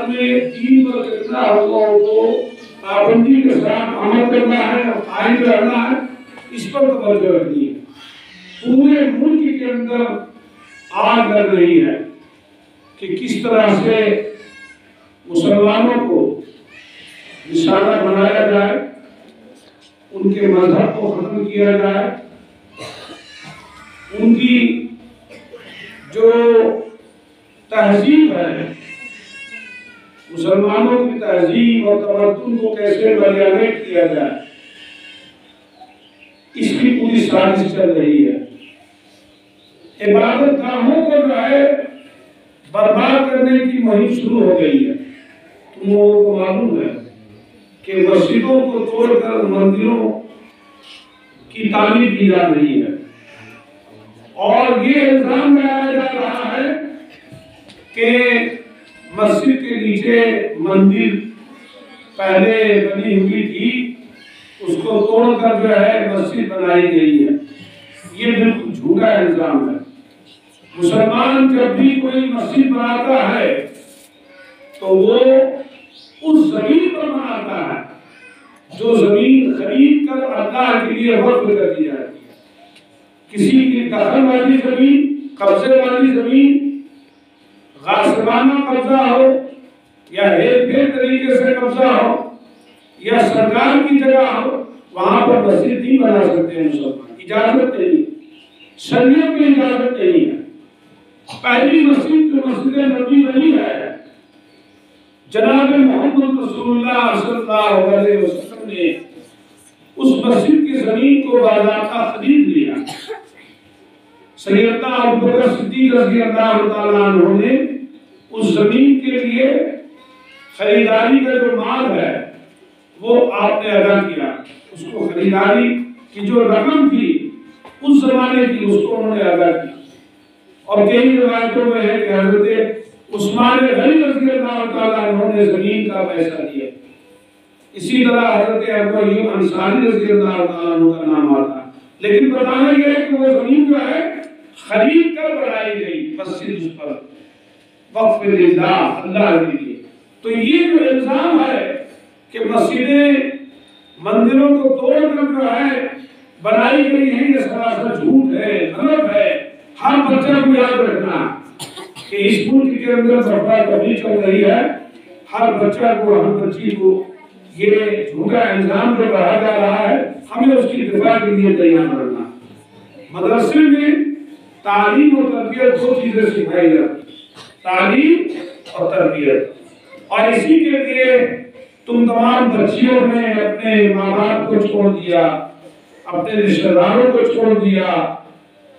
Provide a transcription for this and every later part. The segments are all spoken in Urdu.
بعد میں دین پر کتنا ہوا کو پابندی کے ساتھ عمل کرنا ہے اور قائم رہنا ہے، اس پر توجہ رکھنی ہے۔ پورے ملک کے اندر آگ لگ رہی ہے کہ کس طرح سے مسلمانوں کو نشانہ بنایا جائے، ان کے مذہب کو ختم کیا جائے، ان کی جو تہذیب ہے، مسلمانوں کی تہذیب اور تمدن کو کیسے ملیالیٹ کیا جائے، اس کی پوری سازش چل رہی ہے۔ عبادت گاہوں کو جو ہے برباد کرنے کی مہم شروع ہو گئی ہے۔ تم لوگوں کو معلوم ہے کہ مسجدوں کو توڑ کر مندروں کی تعمیر کی جا رہی ہے، اور یہ الزام لگایا جا رہا ہے کہ مسجد کے نیچے مندر پہلے بنی ہوئی تھی، اس کو توڑ کر جو ہے مسجد بنائی گئی ہے۔ یہ بالکل جھوٹا الزام ہے۔ مسلمان جب بھی کوئی مسجد بناتا ہے تو وہ اس زمین پر بناتا ہے جو زمین خرید کر اللہ کے لیے وقف کر دی جاتی ہے۔ کسی کی دخل والی زمین، قبضے والی زمین، غاصبانہ قبضہ ہو یا ہیر پھیر طریقے سے قبضہ ہو یا سرکار کی جگہ ہو، وہاں پر مسجد نہیں بنا سکتے ہیں مسلمان، اجازت نہیں، شریعت میں اجازت نہیں ہے۔ پہلی مسجد جو مسجد نبی بنی ہے، جناب محمد رسول اللہ صلی اللہ علیہ وسلم نے اس مسجد کی زمین کو باضابطہ خرید لیا۔ سیدنا ابوبکر صدیق رضی اللہ تعالیٰ عنہ نے اس زمین کے لیے خریداری کا جو مال ہے وہ آپ نے ادا کیا۔ اس کو خریداری کی جو رقم تھی اس زمانے کی، اس کو انہوں نے ادا کیا۔ اور کئی روایتوں میں ہے کہ حضرت عثمان غنی رضی اللہ تعالیٰ عنہ نے زمین کا پیسہ دیا۔ اسی طرح حضرت ابو ایوب انصاری رضی اللہ تعالیٰ عنہ کا نام آتا ہے۔ لیکن بتانا یہ ہے کہ وہ زمین جو ہے خرید کر بنائی گئی، مسجد اس پر وقف للہ، اللہ کے لیے۔ تو یہ جو الزام ہے کہ مسجدیں مندروں کو توڑ کر جو ہے بنائی گئی ہیں، یہ سراسر جھوٹ ہے، غلط ہے۔ ہر بچہ کو یاد رکھنا کہ اس ملک کے اندر سرکار تبلیغ چل رہی ہے، ہر بچہ کو، ہر بچی کو یہ جھوٹا الزام جو کہا جا رہا ہے، ہمیں اس کی دفاع کے لیے تیار رہنا۔ مدرسے میں تعلیم اور تربیت دو چیزیں سکھائی جاتی ہیں، تعلیم اور تربیت، اور اسی کے لیے تم تمام بچیوں نے اپنے ماں باپ کو چھوڑ دیا، اپنے رشتہ داروں کو چھوڑ دیا،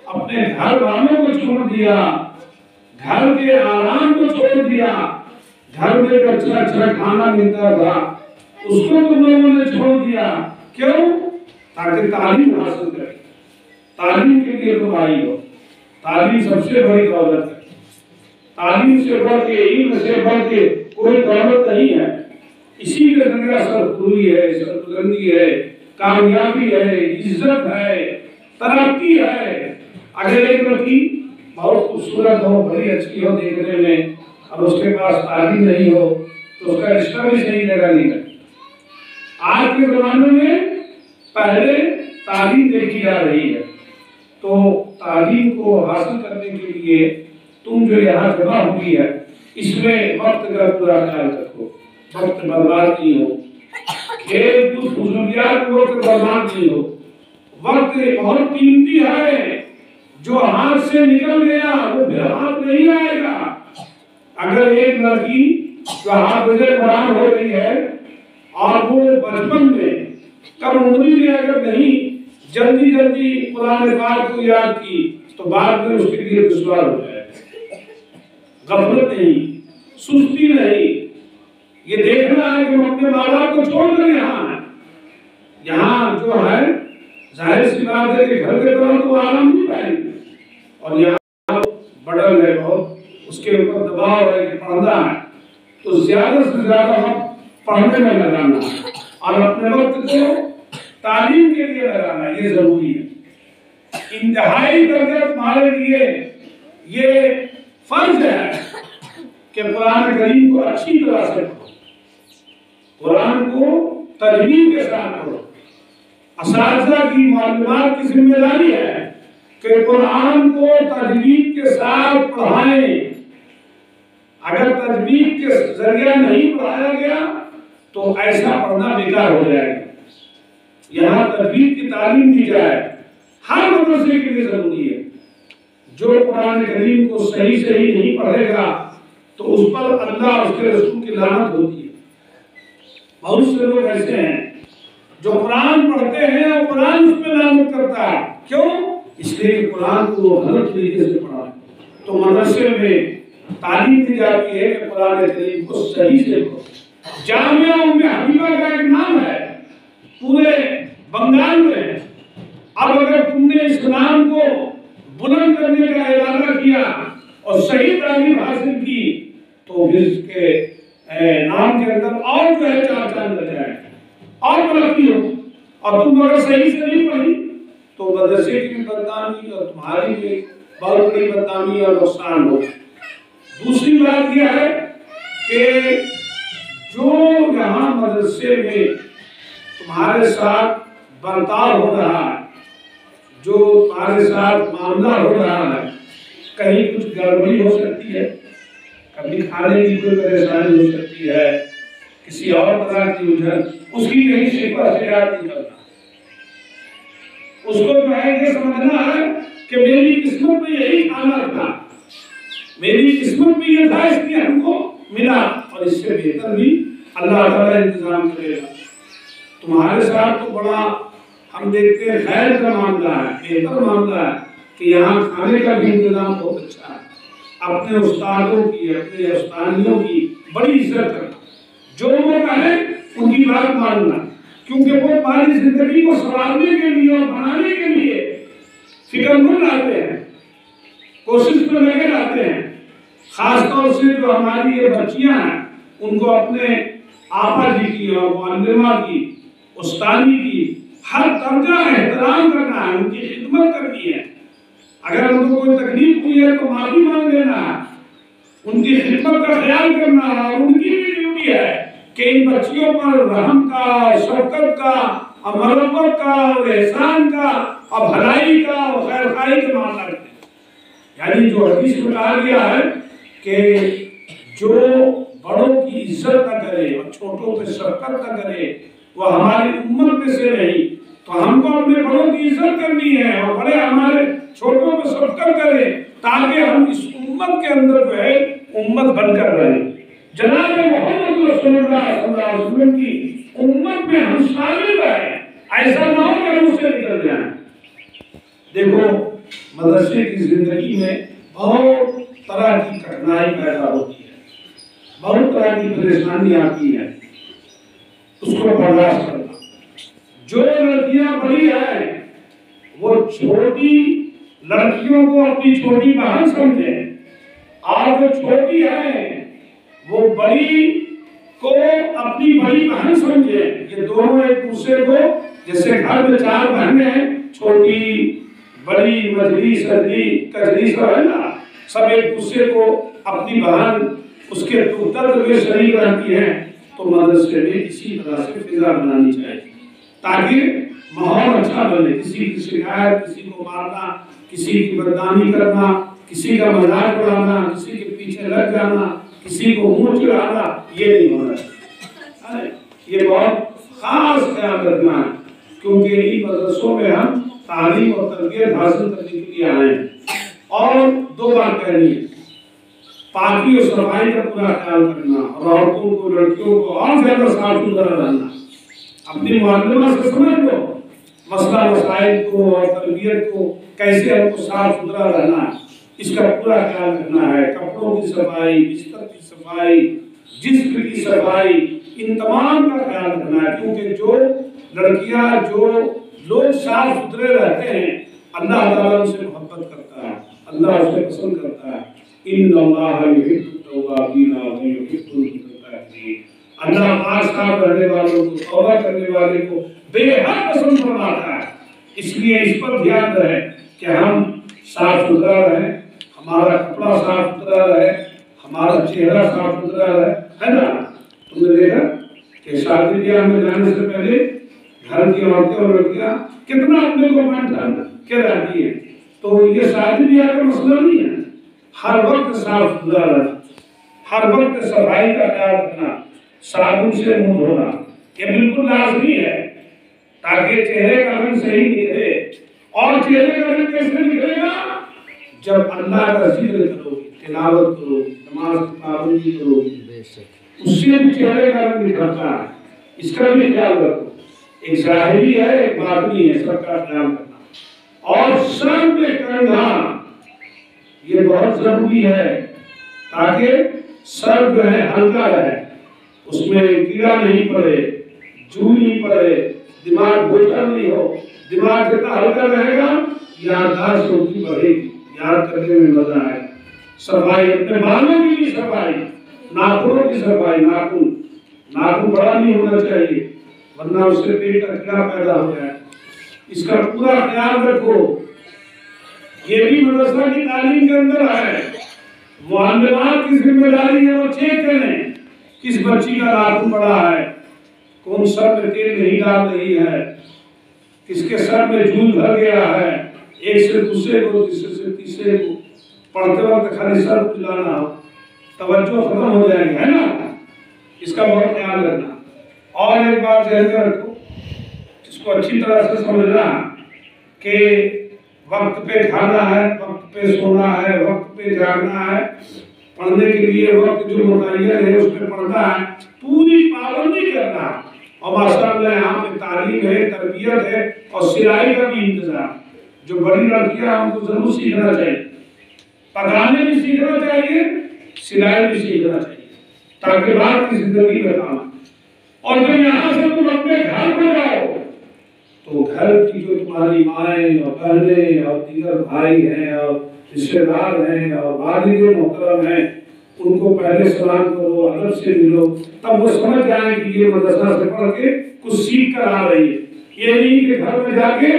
اپنے گھر والوں کو چھوڑ دیا، گھر کے آرام کو چھوڑ دیا۔ گھر میں ایک اچھا اچھا کھانا ملتا تھا، اس کو تم لوگوں نے چھوڑ دیا۔ کیوں؟ تاکہ تعلیم حاصل کرے۔ تعلیم کے لیے تم آئی ہو۔ تعلیم سب سے بڑی دولت ہے۔ تعلیم سے بڑھ کے، علم سے بڑھ کے کوئی دولت نہیں ہے۔ اسی کے ذریعہ سرخروئی ہے، سربلندی ہے، کامیابی ہے، عزت ہے، ترقی ہے۔ اگر ایک لڑکی بہت خوبصورت ہو، بڑی اچھی ہو دیکھنے میں، اور اس کے پاس تعلیم نہیں ہو تو اس کا رشتہ بھی صحیح جگہ نہیں ہے۔ آج کے زمانے میں پہلے تعلیم دیکھی جا رہی ہے، تو تعلیم کو حاصل کرنے کے لیے تم جو یہاں جمع ہوئی ہے، اس میں وقت کا پورا خیال رکھو، وقت برباد نہیں ہو، کھیل کود فضولیات میں وقت برباد نہیں ہو۔ وقت بہت قیمتی ہے، جو ہاتھ سے نکل گیا وہ پھر ہاتھ نہیں آئے گا۔ اگر ایک لڑکی جو ہاتھ سے قرآن ہو رہی ہے اور وہ بچپن میں کم عمری میں اگر نہیں جلدی جلدی قرآن پاک کو یاد کی تو بعد میں اس کے لیے دشوار ہو جائے۔ غفلت نہیں، سستی نہیں، یہ دیکھنا ہے کہ ہم اپنے ماں باپ کو چھوڑ کر یہاں ہیں۔ یہاں جو ہے ظاہر سی بات ہے کہ گھر کے طرح تو آرام نہیں پائیں گے، اور یہاں بڑل ہے بہت، اس کے اوپر دباؤ ہے کہ پڑھنا ہے، تو زیادہ سے زیادہ وقت پڑھنے میں لگانا اور اپنے وقت کو تعلیم کے لیے لگانا، یہ ضروری ہے۔ انتہائی درجہ تمہارے لیے یہ فرض ہے کہ قرآن کریم کو اچھی طرح سے پڑھو، قرآن کو تجوید کے ساتھ پڑھو۔ اساتذہ کی معلومات کی ذمہ داری ہے کہ قرآن کو تجوید کے ساتھ پڑھائیں۔ اگر تجوید کے ذریعہ نہیں پڑھایا گیا تو ایسا پڑھنا بیکار ہو جائے گا۔ یہاں تجوید کی تعلیم دی جائے، ہر مدرسے کے لیے ضروری ہے۔ جو قرآن کریم کو صحیح نہیں پڑھے گا تو اس پر اللہ اور اس کے رسول کی لعنت ہوتی ہے۔ بہت سے لوگ ایسے ہیں جو قرآن پڑھتے ہیں اور قرآن اس پہ لعنت کرتا ہے، کیوں؟ اس لیے کہ قرآن کو وہ غلط طریقے سے پڑھا ہے۔ تو مدرسے میں تعلیم دی جاتی ہے کہ قرآن کریم کو صحیح سے پڑھو۔ جامعہ ام حبیبہ کا ایک نام ہے پورے بنگال میں۔ اب اگر تم نے اس نام کو بلند کرنے کا ارادہ کیا اور صحیح تعلیم حاصل کی تو پھر اس کے نام کے اندر اور جو ہے چار چاند لگ جائے اور ترقی ہو۔ اور تم اگر صحیح سے نہیں پڑھی تو مدرسے کی بدنامی اور تمہاری بھی بہت بڑی بدنامی اور نقصان ہو۔ دوسری بات یہ ہے کہ جو یہاں مدرسے میں تمہارے ساتھ برتاؤ ہو رہا ہے، جو تمہارے ساتھ معاملہ ہو رہا ہے، کہیں کچھ گڑبڑی ہو سکتی ہے، کبھی کھانے کی کوئی پریشانی ہو سکتی ہے، کسی اور طرح کی الجھن، اس کی کہیں شکوہ شکایت نہیں کرنا۔ اس کو جو ہے یہ سمجھنا ہے کہ میری قسمت میں یہی کھانا تھا، میری قسمت میں یہ تھا، اس لیے ہم کو ملا، اور اس سے بہتر بھی اللہ تعالیٰ انتظام کرے گا۔ تمہارے ساتھ تو بڑا ہم دیکھتے ہیں خیر کا معاملہ ہے، بہتر معاملہ ہے کہ یہاں کھانے کا بھی انتظام بہت اچھا ہے۔ اپنے استادوں کی، اپنے استادیوں کی بڑی عزت کرنا، جو لوگ ہیں ان کی بات ماننا، کیونکہ وہ ہماری زندگی کو سنوارنے کے لیے اور بنانے کے لیے فکر مند رہتے ہیں، کوشش میں لگے رہتے ہیں۔ خاص طور سے جو ہماری یہ بچیاں ہیں ان کو اپنے آپا جی کی اور معلمہ کی، استانی کی ہر درجہ احترام کرنا ہے، ان کی خدمت کرنی ہے۔ اگر ان کو کوئی تکلیف ہوئی ہے تو معافی مانگ لینا ہے، ان کی خدمت کا خیال کرنا ہے، اور ان کی بھی ڈیوٹی ہے کہ ان بچیوں پر رحم کا، شفقت کا، اور مرحمت کا، اور احسان کا، اور بھلائی کا، اور خیر خواہی کا معاملہ رکھیں۔ یعنی جو حدیث میں کہا گیا ہے کہ جو بڑوں کی عزت نہ کرے اور چھوٹوں پہ شفقت نہ کرے وہ ہماری امت میں سے نہیں۔ تو ہم کو اپنے بڑوں کی عزت کرنی ہے اور بڑے ہمارے چھوٹوں پہ شفقت کریں تاکہ ہم اس امت کے اندر جو ہے امت بن کر رہیں۔ جناب محمد رسول اللہ صلی اللہ علیہ وسلم کی امت میں ہم شامل رہیں، ایسا نہ ہو کہ ہم اسے نکل جائیں۔ دیکھو مدرسے کی زندگی میں بہت طرح کی کٹھنائی پیدا ہوتی ہے، بہت طرح کی پریشانی آتی ہے، اس کو برداشت کرنا۔ جو لڑکیاں بڑی ہیں وہ چھوٹی لڑکیوں کو اپنی چھوٹی بہن سمجھیں، اور جو چھوٹی ہیں وہ بڑی کو اپنی بڑی بہن سمجھیں۔ یہ دونوں ایک دوسرے کو، جیسے گھر میں چار بہنیں ہیں، چھوٹی، بڑی، مجھلی، سرلی، کجلی، سب ہے نا، سب ایک دوسرے کو اپنی بہن اس کے دکھ درد میں شریک رہتی ہیں۔ تو مدرسے میں اسی طرح سے فضا بنانی چاہیے تاکہ ماحول اچھا بنے۔ کسی کی شکایت، کسی کو مارنا، کسی کی بدنامی کرنا، کسی کا مذاق اڑانا، کسی کے پیچھے لگ جانا، کسی کو منہ چڑھانا، یہ نہیں ہونا چاہیے۔ یہ بہت خاص خیال رکھنا ہے، کیونکہ ان مدرسوں میں ہم تعلیم اور تربیت حاصل کرنے کے لیے آئے ہیں۔ اور دو بات کہنی ہے، پاکی اور صفائی کا پورا خیال کرنا، اور عورتوں کو، لڑکیوں کو اور زیادہ صاف ستھرا رہنا۔ اپنی معلمہ سے سمجھ لو مسئلہ مسائل کو اور تربیت کو، کیسے ہم کو صاف ستھرا رہنا ہے، اس کا پورا خیال رکھنا ہے۔ کپڑوں کی صفائی، بستر کی صفائی، جسم کی صفائی، ان تمام کا خیال رکھنا ہے، کیونکہ جو لڑکیاں، جو لوگ صاف ستھرے رہتے ہیں اللہ تعالیٰ ان سے محبت کرتا ہے، اللہ اسے پسند کرتا ہے۔ ان اللہ یحب التوابین ویحب المتطہرین۔ اللہ پاک صاف رہنے والوں کو، توبہ کرنے والے کو بے حد پسند فرماتا ہے۔ اس لیے اس پر دھیان رہے کہ ہم صاف ستھرا رہیں، ہمارا کپڑا صاف ستھرا رہے، ہمارا چہرہ صاف ستھرا ہے نا. تم نے دیکھا کہ شادی بیاہ میں جانے سے پہلے گھر کی عورتیں اور لڑکیاں کتنا اپنے کو مینٹین کے رہتی ہیں. تو یہ شادی بیاہ کا مسئلہ نہیں ہے. ہر وقت صاف ستھرا رہنا، ہر وقت صفائی کا خیال رکھنا، صابن سے منہ دھونا یہ بالکل لازمی ہے تاکہ چہرے کا رنگ صحیح نکلے. اور چہرے کا رنگ کیسے نکلے گا؟ جب اللہ کا ذکر کرو گے، تلاوت کرو، نماز کی پابندی کرو، اس سے بھی چہرے کا رنگ نکلتا ہے. اس کا بھی خیال رکھو. ایک ظاہری ہے ایک باطنی ہے، سب کا خیال رکھنا. اور سر پہ کندھا یہ بہت ضروری ہے تاکہ سر جو ہے ہلکا رہے، اس میں کیڑا نہیں پڑے، جو نہیں پڑے، دماغ بوجھل نہیں ہو. دماغ جتنا ہلکا رہے گا یادداشت ہوتی بڑھے گی، یاد کرنے میں مزہ آئے. صفائی اپنے بالوں کی بھی صفائی، ناخنوں کی صفائی. ناخن بڑا نہیں ہونا چاہیے ورنہ اس سے پیٹ کا کیڑا پیدا ہو جائے. اس کا پورا خیال رکھو. یہ بھی مدرسہ کی تعلیم کے اندر ہے. معلمات کی ذمہ داری ہے وہ چیک کریں کس بچی کا ناخن بڑا ہے، کون سر میں تیل نہیں ڈال رہی ہے، کس کے سر میں جون بھر گیا ہے. ایک سے دوسرے کو، دوسرے سے تیسرے کو پڑھتے وقت خالی سر کھلانا ہو، توجہ ختم ہو جائے گی، ہے نا. اس کا بہت خیال رکھنا. اور ایک بات ذہن میں رکھو، اس کو اچھی طرح سے سمجھنا کہ وقت پہ کھانا ہے، وقت پہ سونا ہے، وقت پہ جاگنا ہے. پڑھنے کے لیے وقت جو متعین ہے اس میں پڑھنا ہے، پوری پابندی کرنا. اور ماشاءاللہ یہاں پہ تعلیم ہے، تربیت ہے اور سلائی کا بھی انتظام. جو بڑی لڑکیاں ان کو ضرور سیکھنا چاہیے، پکانے بھی سیکھنا چاہیے، سلائی بھی سیکھنا چاہیے تاکہ بعد کی زندگی میں کام آئے. اور جب یہاں سے تم اپنے گھر میں جاؤ تو گھر کی جو تمہاری مائیں اور بہنیں اور دیگر بھائی ہیں اور رشتے دار ہیں اور والد محترم ہیں، ان کو پہلے سلام کرو، ادب سے ملو، تب وہ سمجھ جائیں کہ یہ مدرسہ سے پڑھ کے کچھ سیکھ کر آ رہی ہے. یہ نہیں کہ گھر میں جا کے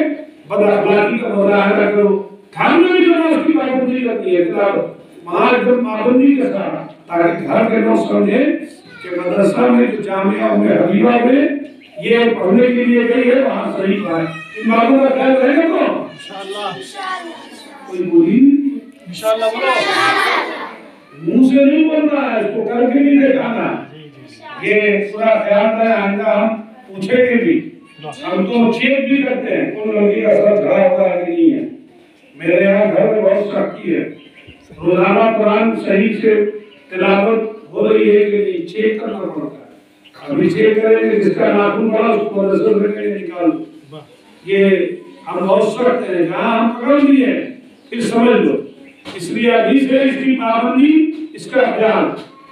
بد اخلاقی کا مظاہرہ کرو. گھر میں بھی نماز کی پابندی کرنی ہے، وہاں ایک دم پابندی کے ساتھ، تاکہ گھر کے لوگ سمجھیں کہ مدرسہ میں جو جامعہ میں حبیبہ میں یہ پڑھنے کے لیے گئی ہے وہاں صحیح بات ہے. ان باتوں کا خیال رہے گا تو انشاءاللہ کوئی بولی انشاءاللہ بولو، منہ سے نہیں بولنا ہے، اس کو کر کے نہیں دکھانا. یہ پورا خیال رہے. آئندہ ہم پوچھیں گے بھی، ہم تو چیک بھی کرتے ہیں کون لڑکی کا سر جھڑا ہوا ہے کہ نہیں ہے. میرے یہاں گھر میں بہت سختی ہے، روزانہ قرآن صحیح سے تلاوت ہو رہی ہے کہ نہیں چیک کرنا پڑتا ہے. ابھی چیک کریں گے جس کا ناخن بڑا اس کو نظر رکھیں نکال. یہ ہم بہت سخت ہیں، جہاں ہم پکڑ لیے پھر سمجھ لو. اس لیے ابھی سے اس کی پابندی، اس کا خیال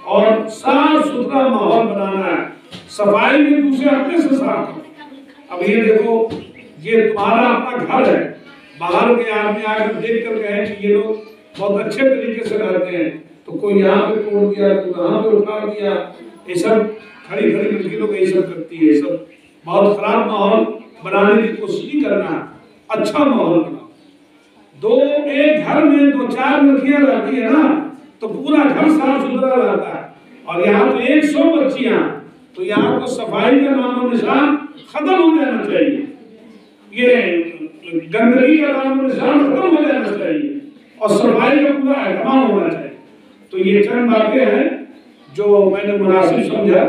اور صاف ستھرا ماحول بنانا ہے. صفائی میں دوسرے اپنے سے صاف کرو. اب یہ دیکھو یہ تمہارا اپنا گھر ہے، باہر کے آدمی آ کر دیکھ کر کہیں کہ یہ لوگ بہت اچھے طریقے سے رہتے ہیں، تو کوئی یہاں پہ توڑ دیا، کوئی یہاں پہ اٹھا دیا، یہ سب کھڑی کھڑی لڑکی لوگ یہ سب کرتی ہے. یہ سب بہت خراب ماحول بنانے کی کوشش نہیں کرنا، اچھا ماحول بناؤ. ایک گھر میں 2-4 لڑکیاں رہتی ہیں نا تو پورا گھر صاف ستھرا رہتا ہے. اور یہاں تو 100 بچیاں، تو یہاں تو صفائی کا نام و نشان ختم ہو جانا چاہیے. یہ گندگی کا نام و نشان ختم ہو جانا چاہیے اور صفائی کا پورا اہتمام ہونا چاہیے. تو یہ چند باتیں ہیں جو میں نے مناسب سمجھا.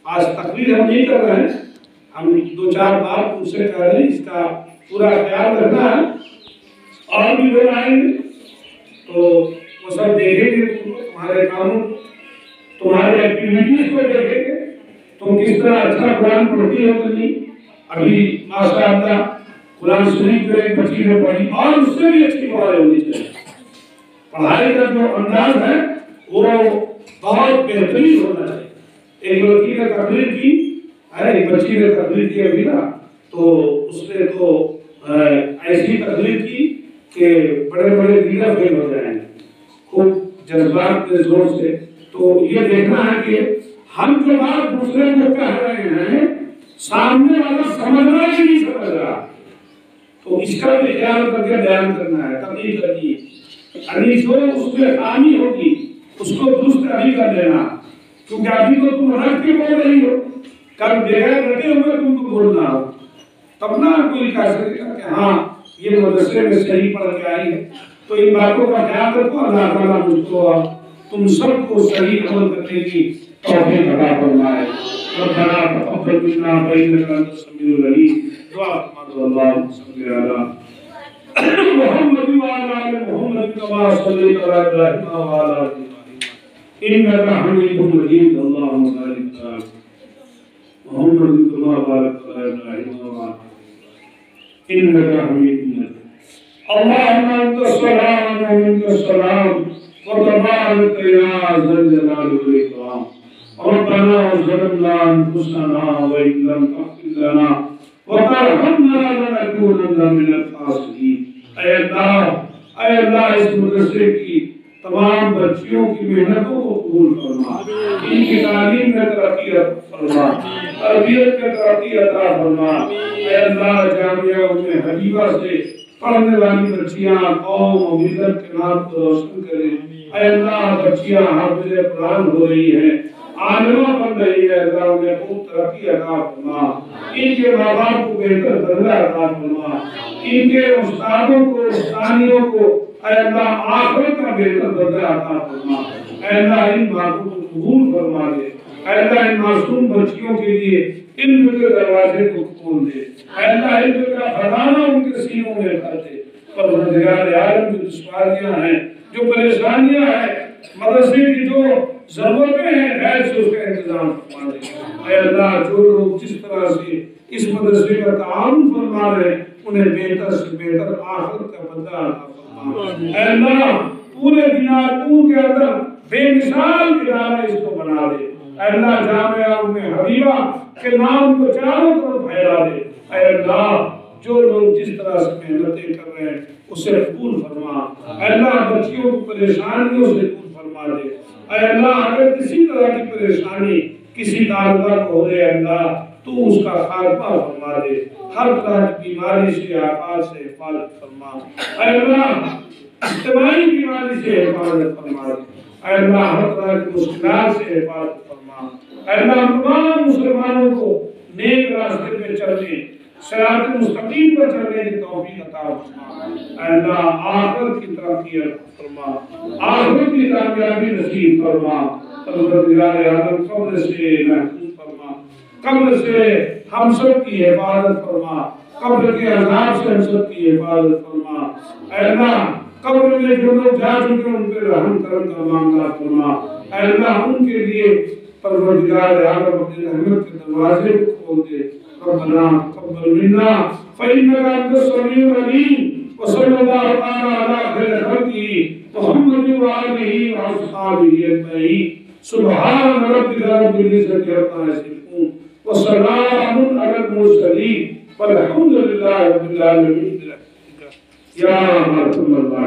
آج تقریر ہم نہیں کر رہے ہیں، ہم 2-4 بات ان سے کہہ رہے ہیں، اس کا پورا خیال رکھنا ہے. اور بھی لوگ آئیں گے تو وہ سب دیکھیں گے تمہارے کاموں، تمہارے ایکٹیویٹیز کو دیکھیں گے، تم کس طرح اچھا قرآن پڑھتی ہو کہ نہیں. ابھی ماشاءاللہ قرآن شریف جو ایک بچی نے پڑھی اور اس سے بھی اچھی پڑھائی ہونی چاہیے. پڑھائی کا جو انداز ہے وہ بہت بہترین ہونا چاہیے. ایک لڑکی نے تقریر کی، ایک بچی نے تقریر کی ابھی نا، تو اس نے تو ایسی تقریر کی کہ بڑے بڑے لیڈر فیل ہو جائیں گے خوب جذبات کے زور سے. تو یہ دیکھنا ہے کہ ہم جو بات دوسرے کو کہہ رہے ہیں سامنے والا سمجھنا ہی نہیں سمجھ رہا، تو اس کا بھی خیال کر کے بیان کرنا ہے، تقریر کرنی ہے. یعنی جو اس میں خامی ہوگی اس کو درست ابھی کر دینا، کیونکہ ابھی تو تم رکھ کے بول رہی ہو، کل بغیر رکھے ہوئے تم کو بولنا ہو، تب نہ کوئی کہہ سکے گا کہ ہاں یہ مدرسے میں صحیح پڑھ کے آئی ہے۔ تو ان باتوں کا خیال رکھو، اللہ تعالیٰ مجھ کو اور تم سب کو صحیح عمل کرنے کی توفیق عطا فرمائے۔ ربنا تقبل منا انک انت السمیع العلیم۔ دعا فرماؤ اللہم صل علی محمد وعلی آل محمد کما صلیت علی ابراہیم وعلی آل ابراہیم انک حمید مجید۔ اللہم بارک علی محمد کما بارکت علی ابراہیم وعلی آل ابراہیم انک حمید مجید۔ اللہم انت السلام ومنک السلام وتبارک یا ذا الجلال والاکرام۔ ربنا ظلمنا انفسنا وان لم تغفر لنا وترحمنا لنكونن من الخاسرین۔ اے اللہ اس مدرسے کی تمام بچیوں کی محنتوں کو قبول فرما، ان کی تعلیم میں ترقی فرما، تربیت میں ترقی عطا فرما۔ اے اللہ جامعہ ام حبیبہ سے پڑھنے والی بچیاں قوم و ملت کے نام کو روشن کریں۔ اے اللہ بچیاں حافظ قرآن ہو رہی ہیں، عالمہ بن رہی ہے، اللہ انہیں خوب ترقی عطا فرما، ان کے ماں باپ کو بہتر درجہ عطا فرما، ان کے استادوں کو استانیوں کو اے اللہ آخرت کا بہتر درجہ عطا فرما۔ اے اللہ ان باتوں کو قبول فرما دے، اے اللہ ان معصوم بچیوں کے لیے علم کے دروازے کو کھول دے، اے اللہ علم کا خزانہ ان کے سینوں میں بھر دے۔ پروردگار عالم جو دشواریاں ہیں، جو پریشانیاں ہیں، مدرسے کی جو ضرورتیں ہیں، خیر سے اس کا انتظام فرما دے۔ اے اللہ جو لوگ جس طرح سے اس مدرسے کا تعاون فرما رہے ہیں، انہیں بہتر سے بہتر آخرت کا بدلہ عطا فرما۔ اے اللہ پورے دنیا کے اندر بے مثال ادارہ اس کو بنا دے۔ اے اللہ جامعہ ام حبیبہ کے نام کو چاروں طرف پھیلا دے۔ اے اللہ جو لوگ جس طرح سے محنتیں کر رہے ہیں اسے قبول فرما۔ اے اللہ بچیوں کو پریشانیوں سے دور فرما دے۔ اے اللہ اگر کسی طرح کی پریشانی کسی طالبہ کو ہو رہے اللہ تو اس کا خاتمہ فرما دے، ہر طرح کی بیماری سے آفات سے حفاظت فرما۔ اے اللہ اجتماعی بیماری سے حفاظت فرما دے۔ اے اللہ ہر طرح کی مشکلات سے حفاظت فرما۔ اے اللہ تمام مسلمانوں کو نیک راستے پہ چلنے، صراط مستقیم پر چلنے کی توفیق عطا فرما۔ اے اللہ آخرت کی ترقی فرما، آخرت کی کامیابی نصیب فرما۔ پروردگار عالم قبر سے محفوظ فرما، قبر سے ہم سب کی حفاظت فرما، قبر کے عذاب سے ہم سب کی حفاظت فرما۔ اے اللہ قبر میں جو لوگ جا چکے ان پہ رحم کرم کا معاملہ فرما۔ اے اللہ ان کے لیے پروردگار عالم اپنے رحمت کے دروازے کو کھول دے۔ ربنا تقبل منا فإنك أنت السميع العليم وصلى الله تعالى على خير خلقه محمد وآله وأصحابه أجمعين سبحان ربك رب العزة عما يصفون وسلام على المرسلين والحمد لله رب العالمين۔ يا مرحبا